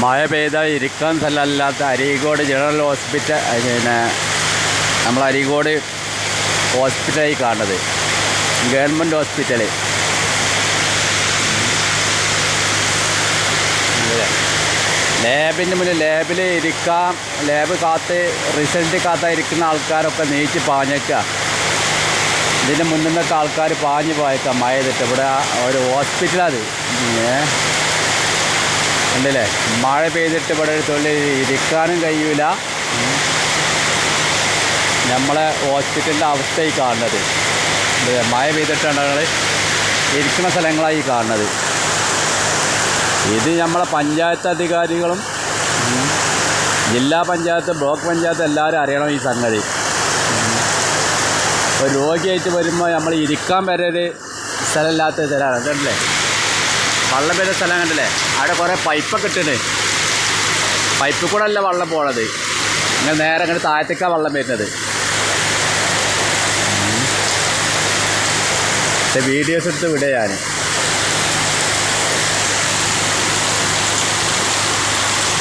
മഴ പെയ്താൽ ഇരിക്കാൻ സ്ഥലമല്ലാത്ത അരീക്കോട് ജനറൽ ഹോസ്പിറ്റൽ, പിന്നെ നമ്മൾ അരീക്കോട് ഹോസ്പിറ്റലായി കാണുന്നത്, ഗവൺമെൻറ് ഹോസ്പിറ്റൽ. ലാബിൻ്റെ മുന്നിൽ ലാബിൽ ഇരിക്കാം, ലാബ് കാത്ത് റിസൾട്ട് കാത്തായിരിക്കുന്ന ആൾക്കാരൊക്കെ നീച്ച് പാഞ്ഞേക്കുക. ഇതിൻ്റെ മുന്നിൽ നിന്നൊക്കെ ആൾക്കാർ പാഞ്ഞ് പോയേക്കാം മഴ ചെയ്തിട്ട്. ഇവിടെ ഒരു ഹോസ്പിറ്റലത് ഉണ്ടല്ലേ, മഴ പെയ്തിട്ട് ഇവിടെ ഒരു തൊഴിൽ ഇരിക്കാനും കഴിയൂല. നമ്മളെ ഹോസ്പിറ്റലിൻ്റെ അവസ്ഥയായി കാണുന്നത് മഴ പെയ്തിട്ടാണ് ഞങ്ങൾ ഇരിക്കുന്ന സ്ഥലങ്ങളായി കാണുന്നത്. ഇത് നമ്മളെ പഞ്ചായത്ത് അധികാരികളും ജില്ലാ പഞ്ചായത്ത്, ബ്ലോക്ക് പഞ്ചായത്ത് എല്ലാവരും അറിയണം ഈ സംഗതി. ഒരു രോഗിയായിട്ട് വരുമ്പോൾ നമ്മൾ ഇരിക്കാൻ വരെ ഒരു സ്ഥലമില്ലാത്ത സ്ഥലമാണ്. കണ്ടില്ലേ, വെള്ളം വരുന്ന സ്ഥലം കണ്ടില്ലേ, അവിടെ കുറേ പൈപ്പൊക്കെ ഇട്ടിട്ട്, പൈപ്പിൽ കൂടെ അല്ല വെള്ളം പോണത്, ഇങ്ങനെ നേരെ ഇങ്ങനെ താഴത്തേക്കാണ് വെള്ളം വരുന്നത്. വീഡിയോസ് എടുത്ത് വിടുക ഞാൻ.